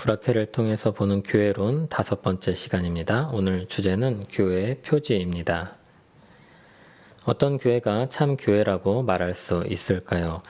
불학회를 통해서 보는 교회론 5번째 시간입니다. 오늘 주제는 교회의 표지입니다. 어떤 교회가 참 교회라고 말할 수 있을까요?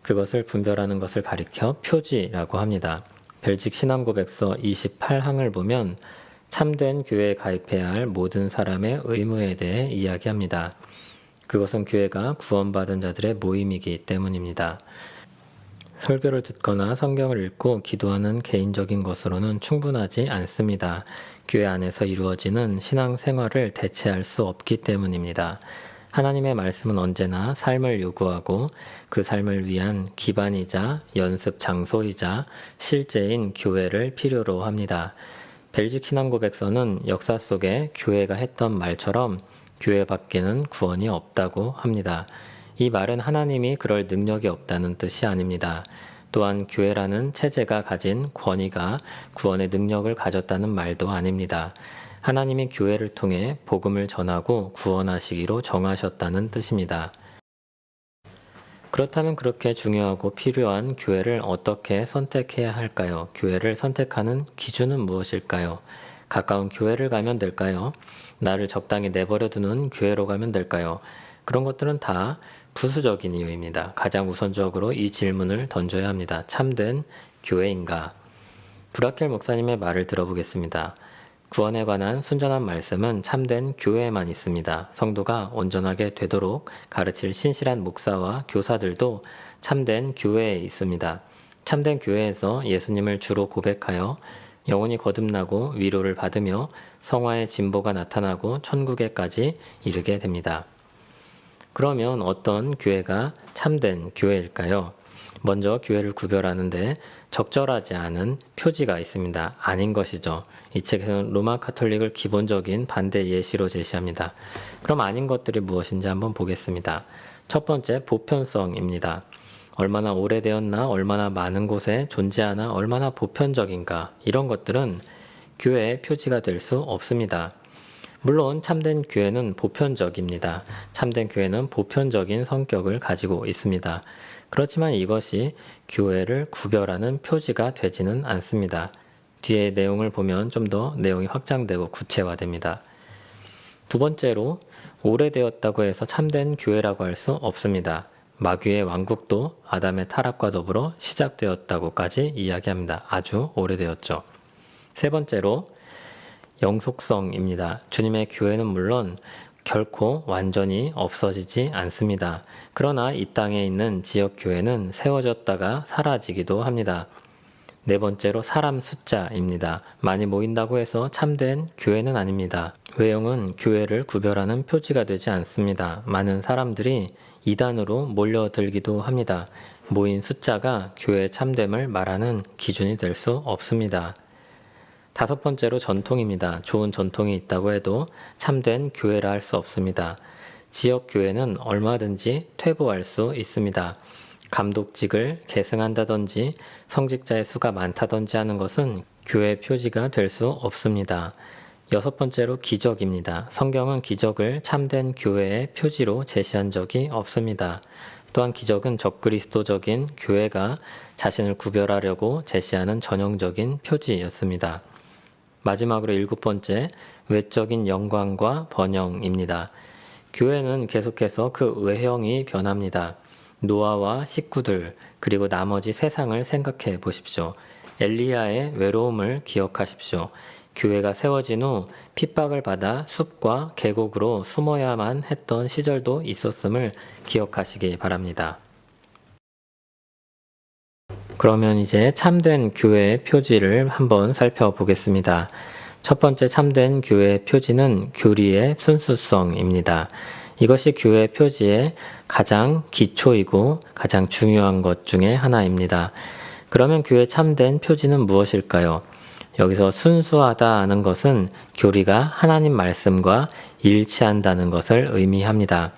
그것을 분별하는 것을 가리켜 표지라고 합니다. 벨직 신앙고백서 28항을 보면 참된 교회에 가입해야 할 모든 사람의 의무에 대해 이야기합니다. 그것은 교회가 구원받은 자들의 모임이기 때문입니다. 설교를 듣거나 성경을 읽고 기도하는 개인적인 것으로는 충분하지 않습니다. 교회 안에서 이루어지는 신앙생활을 대체할 수 없기 때문입니다. 하나님의 말씀은 언제나 삶을 요구하고 그 삶을 위한 기반이자 연습 장소이자 실제인 교회를 필요로 합니다. 벨직 신앙고백서는 역사 속에 교회가 했던 말처럼 교회 밖에는 구원이 없다고 합니다. 이 말은 하나님이 그럴 능력이 없다는 뜻이 아닙니다. 또한 교회라는 체제가 가진 권위가 구원의 능력을 가졌다는 말도 아닙니다. 하나님이 교회를 통해 복음을 전하고 구원하시기로 정하셨다는 뜻입니다. 그렇다면 그렇게 중요하고 필요한 교회를 어떻게 선택해야 할까요? 교회를 선택하는 기준은 무엇일까요? 가까운 교회를 가면 될까요? 나를 적당히 내버려 두는 교회로 가면 될까요? 그런 것들은 다 부수적인 이유입니다. 가장 우선적으로 이 질문을 던져야 합니다. 참된 교회인가? 브라켈 목사님의 말을 들어보겠습니다. 구원에 관한 순전한 말씀은 참된 교회에만 있습니다. 성도가 온전하게 되도록 가르칠 신실한 목사와 교사들도 참된 교회에 있습니다. 참된 교회에서 예수님을 주로 고백하여 영혼이 거듭나고 위로를 받으며 성화의 진보가 나타나고 천국에까지 이르게 됩니다. 그러면 어떤 교회가 참된 교회일까요? 먼저 교회를 구별하는데 적절하지 않은 표지가 있습니다. 아닌 것이죠. 이 책에서는 로마 카톨릭을 기본적인 반대 예시로 제시합니다. 그럼 아닌 것들이 무엇인지 한번 보겠습니다. 첫 번째, 보편성입니다. 얼마나 오래되었나, 얼마나 많은 곳에 존재하나, 얼마나 보편적인가, 이런 것들은 교회의 표지가 될 수 없습니다. 물론 참된 교회는 보편적입니다. 참된 교회는 보편적인 성격을 가지고 있습니다. 그렇지만 이것이 교회를 구별하는 표지가 되지는 않습니다. 뒤에 내용을 보면 좀 더 내용이 확장되고 구체화됩니다. 두 번째로, 오래되었다고 해서 참된 교회라고 할 수 없습니다. 마귀의 왕국도 아담의 타락과 더불어 시작되었다고까지 이야기합니다. 아주 오래되었죠. 세 번째로, 영속성입니다. 주님의 교회는 물론 결코 완전히 없어지지 않습니다. 그러나 이 땅에 있는 지역교회는 세워졌다가 사라지기도 합니다. 네 번째로, 사람 숫자입니다. 많이 모인다고 해서 참된 교회는 아닙니다. 외형은 교회를 구별하는 표지가 되지 않습니다. 많은 사람들이 이단으로 몰려들기도 합니다. 모인 숫자가 교회의 참됨을 말하는 기준이 될 수 없습니다. 다섯 번째로, 전통입니다. 좋은 전통이 있다고 해도 참된 교회라 할 수 없습니다. 지역교회는 얼마든지 퇴보할 수 있습니다. 감독직을 계승한다든지 성직자의 수가 많다든지 하는 것은 교회의 표지가 될 수 없습니다. 여섯 번째로, 기적입니다. 성경은 기적을 참된 교회의 표지로 제시한 적이 없습니다. 또한 기적은 적그리스도적인 교회가 자신을 구별하려고 제시하는 전형적인 표지였습니다. 마지막으로 일곱 번째, 외적인 영광과 번영입니다. 교회는 계속해서 그 외형이 변합니다. 노아와 식구들, 그리고 나머지 세상을 생각해 보십시오. 엘리야의 외로움을 기억하십시오. 교회가 세워진 후 핍박을 받아 숲과 계곡으로 숨어야만 했던 시절도 있었음을 기억하시기 바랍니다. 그러면 이제 참된 교회의 표지를 한번 살펴보겠습니다. 첫 번째 참된 교회의 표지는 교리의 순수성입니다. 이것이 교회의 표지의 가장 기초이고 가장 중요한 것 중에 하나입니다. 그러면 교회의 참된 표지는 무엇일까요? 여기서 순수하다 하는 것은 교리가 하나님 말씀과 일치한다는 것을 의미합니다.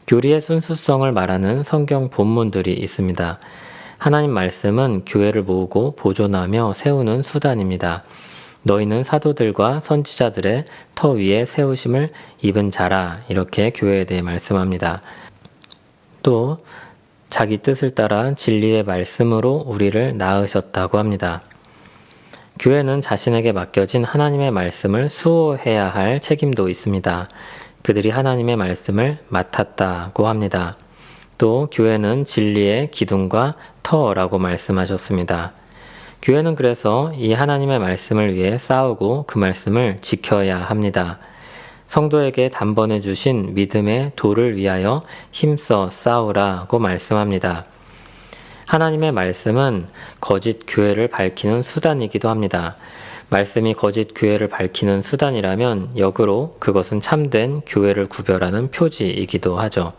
교리의 순수성을 말하는 성경 본문들이 있습니다. 하나님 말씀은 교회를 모으고 보존하며 세우는 수단입니다. 너희는 사도들과 선지자들의 터 위에 세우심을 입은 자라, 이렇게 교회에 대해 말씀합니다. 또 자기 뜻을 따라 진리의 말씀으로 우리를 낳으셨다고 합니다. 교회는 자신에게 맡겨진 하나님의 말씀을 수호해야 할 책임도 있습니다. 그들이 하나님의 말씀을 맡았다고 합니다. 또 교회는 진리의 기둥과 터라고 말씀하셨습니다. 교회는 그래서 이 하나님의 말씀을 위해 싸우고 그 말씀을 지켜야 합니다. 성도에게 단번에 주신 믿음의 도를 위하여 힘써 싸우라고 말씀합니다. 하나님의 말씀은 거짓 교회를 밝히는 수단이기도 합니다. 말씀이 거짓 교회를 밝히는 수단이라면 역으로 그것은 참된 교회를 구별하는 표지이기도 하죠.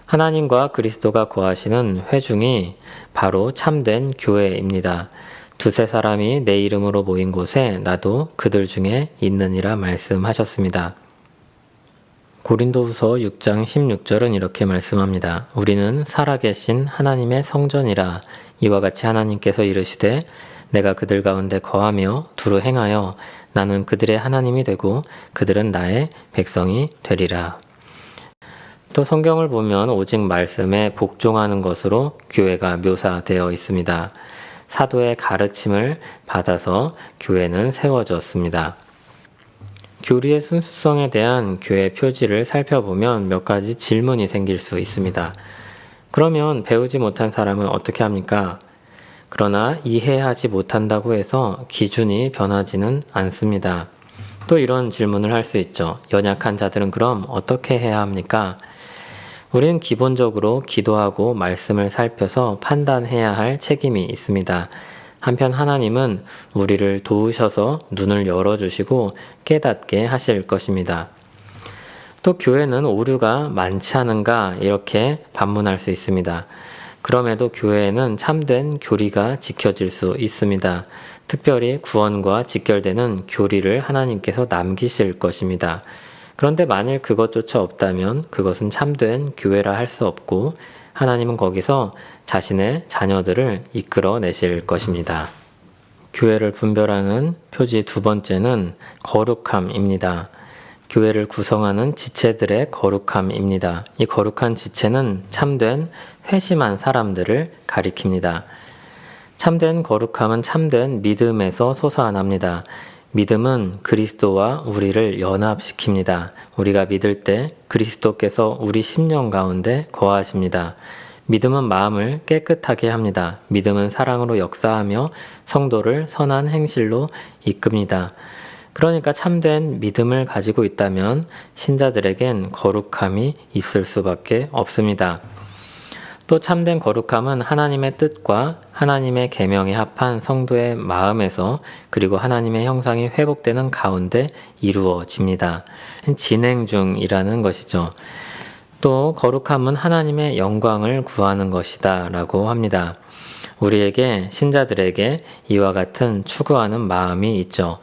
하나님과 그리스도가 거하시는 회중이 바로 참된 교회입니다. 두세 사람이 내 이름으로 모인 곳에 나도 그들 중에 있느니라 말씀하셨습니다. 고린도후서 6장 16절은 이렇게 말씀합니다. 우리는 살아계신 하나님의 성전이라. 이와 같이 하나님께서 이르시되 내가 그들 가운데 거하며 두루 행하여 나는 그들의 하나님이 되고 그들은 나의 백성이 되리라. 또 성경을 보면 오직 말씀에 복종하는 것으로 교회가 묘사되어 있습니다. 사도의 가르침을 받아서 교회는 세워졌습니다. 교리의 순수성에 대한 교회 표지를 살펴보면 몇 가지 질문이 생길 수 있습니다. 그러면 배우지 못한 사람은 어떻게 합니까? 그러나 이해하지 못한다고 해서 기준이 변하지는 않습니다. 또 이런 질문을 할 수 있죠. 연약한 자들은 그럼 어떻게 해야 합니까? 우리는 기본적으로 기도하고 말씀을 살펴서 판단해야 할 책임이 있습니다. 한편 하나님은 우리를 도우셔서 눈을 열어주시고 깨닫게 하실 것입니다. 또 교회는 오류가 많지 않은가 이렇게 반문할 수 있습니다. 그럼에도 교회에는 참된 교리가 지켜질 수 있습니다. 특별히 구원과 직결되는 교리를 하나님께서 남기실 것입니다. 그런데 만일 그것조차 없다면 그것은 참된 교회라 할 수 없고 하나님은 거기서 자신의 자녀들을 이끌어내실 것입니다. 교회를 분별하는 표지 두 번째는 거룩함입니다. 교회를 구성하는 지체들의 거룩함입니다. 이 거룩한 지체는 참된 회심한 사람들을 가리킵니다. 참된 거룩함은 참된 믿음에서 솟아납니다. 믿음은 그리스도와 우리를 연합시킵니다. 우리가 믿을 때 그리스도께서 우리 심령 가운데 거하십니다. 믿음은 마음을 깨끗하게 합니다. 믿음은 사랑으로 역사하며 성도를 선한 행실로 이끕니다. 그러니까 참된 믿음을 가지고 있다면 신자들에겐 거룩함이 있을 수밖에 없습니다. 또 참된 거룩함은 하나님의 뜻과 하나님의 계명에 합한 성도의 마음에서 그리고 하나님의 형상이 회복되는 가운데 이루어집니다. 진행 중이라는 것이죠. 또 거룩함은 하나님의 영광을 구하는 것이다 라고 합니다. 우리에게 신자들에게 이와 같은 추구하는 마음이 있죠.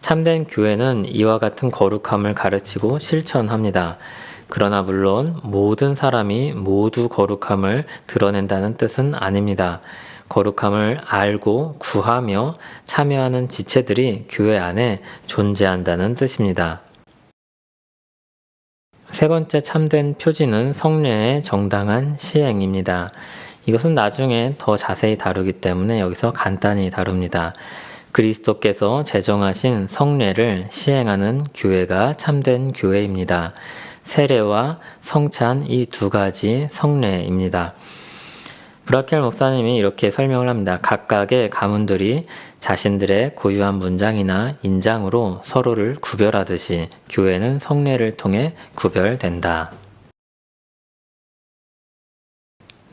참된 교회는 이와 같은 거룩함을 가르치고 실천합니다. 그러나 물론 모든 사람이 모두 거룩함을 드러낸다는 뜻은 아닙니다. 거룩함을 알고 구하며 참여하는 지체들이 교회 안에 존재한다는 뜻입니다. 세 번째 참된 표지는 성례의 정당한 시행입니다. 이것은 나중에 더 자세히 다루기 때문에 여기서 간단히 다룹니다. 그리스도께서 제정하신 성례를 시행하는 교회가 참된 교회입니다. 세례와 성찬 이 두 가지 성례입니다. 브라켈 목사님이 이렇게 설명을 합니다. 각각의 가문들이 자신들의 고유한 문장이나 인장으로 서로를 구별하듯이 교회는 성례를 통해 구별된다.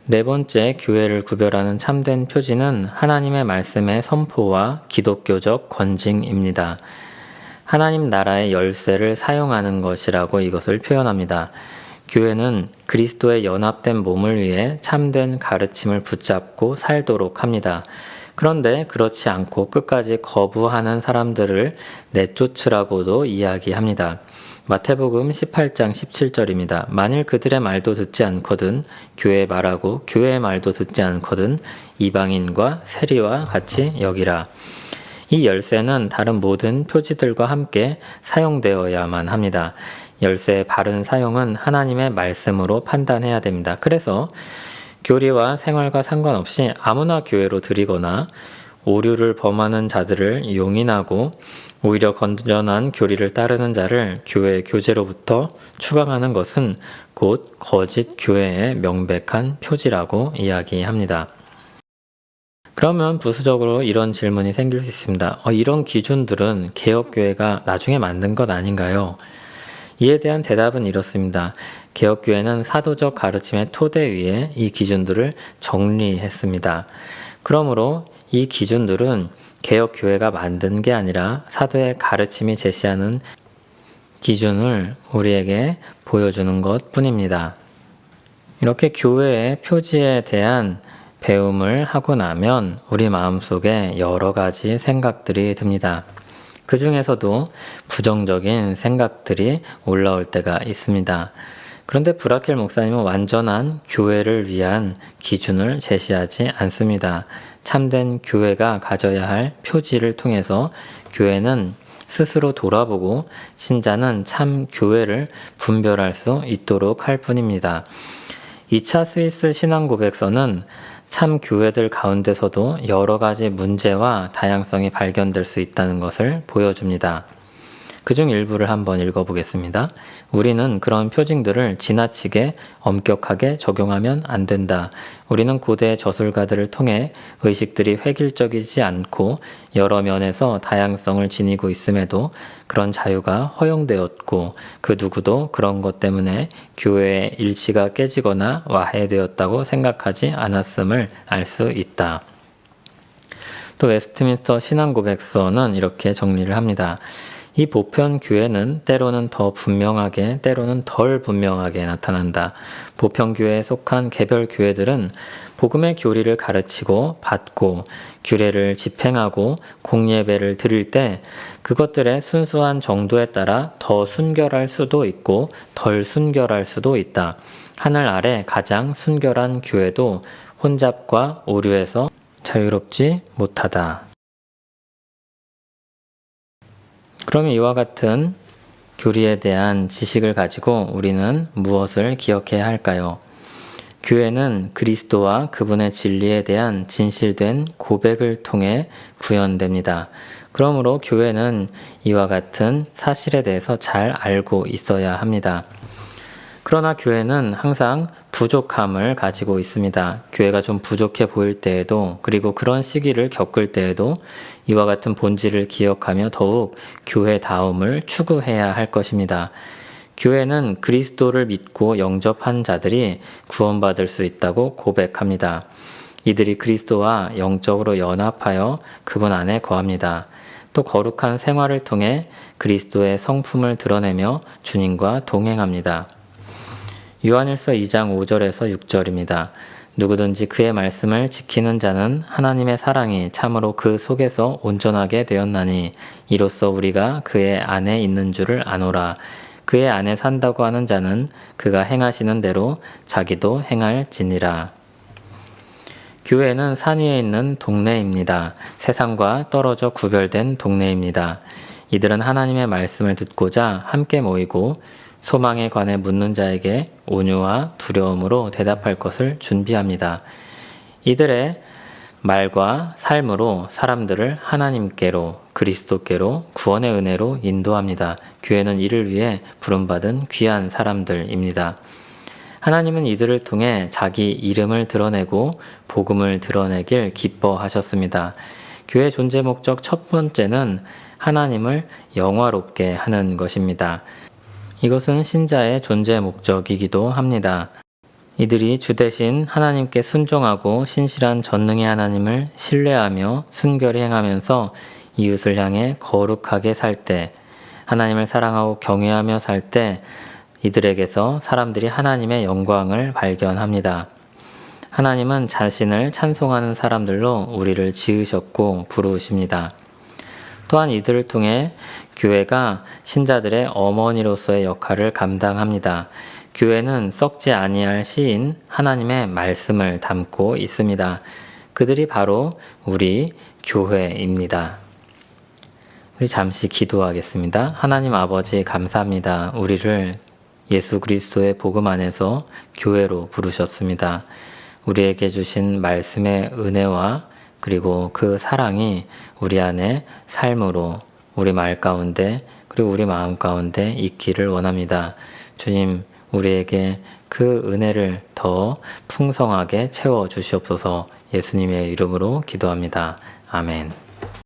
네 번째 교회를 구별하는 참된 표지는 하나님의 말씀의 선포와 기독교적 권징입니다. 하나님 나라의 열쇠를 사용하는 것이라고 이것을 표현합니다. 교회는 그리스도의 연합된 몸을 위해 참된 가르침을 붙잡고 살도록 합니다. 그런데 그렇지 않고 끝까지 거부하는 사람들을 내쫓으라고도 이야기합니다. 마태복음 18장 17절입니다. 만일 그들의 말도 듣지 않거든 교회의 말하고 교회의 말도 듣지 않거든 이방인과 세리와 같이 여기라. 이 열쇠는 다른 모든 표지들과 함께 사용되어야만 합니다. 열쇠의 바른 사용은 하나님의 말씀으로 판단해야 됩니다. 그래서 교리와 생활과 상관없이 아무나 교회로 들이거나 오류를 범하는 자들을 용인하고 오히려 건전한 교리를 따르는 자를 교회 교제로부터 추방하는 것은 곧 거짓 교회의 명백한 표지라고 이야기합니다. 그러면 부수적으로 이런 질문이 생길 수 있습니다. 이런 기준들은 개혁교회가 나중에 만든 것 아닌가요? 이에 대한 대답은 이렇습니다. 개혁교회는 사도적 가르침의 토대 위에 이 기준들을 정리했습니다. 그러므로 이 기준들은 개혁교회가 만든 게 아니라 사도의 가르침이 제시하는 기준을 우리에게 보여주는 것 뿐입니다. 이렇게 교회의 표지에 대한 배움을 하고 나면 우리 마음속에 여러 가지 생각들이 듭니다. 그 중에서도 부정적인 생각들이 올라올 때가 있습니다. 그런데 브라켈 목사님은 완전한 교회를 위한 기준을 제시하지 않습니다. 참된 교회가 가져야 할 표지를 통해서 교회는 스스로 돌아보고 신자는 참 교회를 분별할 수 있도록 할 뿐입니다. 2차 스위스 신앙고백서는 참 교회들 가운데서도 여러 가지 문제와 다양성이 발견될 수 있다는 것을 보여줍니다. 그중 일부를 한번 읽어보겠습니다. 우리는 그런 표징들을 지나치게 엄격하게 적용하면 안 된다. 우리는 고대 저술가들을 통해 의식들이 획일적이지 않고 여러 면에서 다양성을 지니고 있음에도 그런 자유가 허용되었고 그 누구도 그런 것 때문에 교회의 일치가 깨지거나 와해되었다고 생각하지 않았음을 알 수 있다. 또 웨스트민스터 신앙고백서는 이렇게 정리를 합니다. 이 보편 교회는 때로는 더 분명하게, 때로는 덜 분명하게 나타난다. 보편 교회에 속한 개별 교회들은 복음의 교리를 가르치고 받고 규례를 집행하고 공예배를 드릴 때 그것들의 순수한 정도에 따라 더 순결할 수도 있고 덜 순결할 수도 있다. 하늘 아래 가장 순결한 교회도 혼잡과 오류에서 자유롭지 못하다. 그러면 이와 같은 교리에 대한 지식을 가지고 우리는 무엇을 기억해야 할까요? 교회는 그리스도와 그분의 진리에 대한 진실된 고백을 통해 구현됩니다. 그러므로 교회는 이와 같은 사실에 대해서 잘 알고 있어야 합니다. 그러나 교회는 항상 부족함을 가지고 있습니다. 교회가 좀 부족해 보일 때에도 그리고 그런 시기를 겪을 때에도 이와 같은 본질을 기억하며 더욱 교회다움을 추구해야 할 것입니다. 교회는 그리스도를 믿고 영접한 자들이 구원받을 수 있다고 고백합니다. 이들이 그리스도와 영적으로 연합하여 그분 안에 거합니다. 또 거룩한 생활을 통해 그리스도의 성품을 드러내며 주님과 동행합니다. 요한일서 2장 5절에서 6절입니다. 누구든지 그의 말씀을 지키는 자는 하나님의 사랑이 참으로 그 속에서 온전하게 되었나니 이로써 우리가 그의 안에 있는 줄을 아노라. 그의 안에 산다고 하는 자는 그가 행하시는 대로 자기도 행할지니라. 교회는 산 위에 있는 동네입니다. 세상과 떨어져 구별된 동네입니다. 이들은 하나님의 말씀을 듣고자 함께 모이고 소망에 관해 묻는 자에게 온유와 두려움으로 대답할 것을 준비합니다. 이들의 말과 삶으로 사람들을 하나님께로, 그리스도께로, 구원의 은혜로 인도합니다. 교회는 이를 위해 부름받은 귀한 사람들입니다. 하나님은 이들을 통해 자기 이름을 드러내고 복음을 드러내길 기뻐하셨습니다. 교회 존재 목적 첫 번째는 하나님을 영화롭게 하는 것입니다. 이것은 신자의 존재 목적이기도 합니다. 이들이 주 대신 하나님께 순종하고 신실한 전능의 하나님을 신뢰하며 순결히 행하면서 이웃을 향해 거룩하게 살 때, 하나님을 사랑하고 경외하며 살 때 이들에게서 사람들이 하나님의 영광을 발견합니다. 하나님은 자신을 찬송하는 사람들로 우리를 지으셨고 부르십니다. 또한 이들을 통해 교회가 신자들의 어머니로서의 역할을 감당합니다. 교회는 썩지 아니할 시인 하나님의 말씀을 담고 있습니다. 그들이 바로 우리 교회입니다. 우리 잠시 기도하겠습니다. 하나님 아버지 감사합니다. 우리를 예수 그리스도의 복음 안에서 교회로 부르셨습니다. 우리에게 주신 말씀의 은혜와 그리고 그 사랑이 우리 안에 삶으로 우리 말 가운데 그리고 우리 마음 가운데 있기를 원합니다. 주님, 우리에게 그 은혜를 더 풍성하게 채워 주시옵소서. 예수님의 이름으로 기도합니다. 아멘.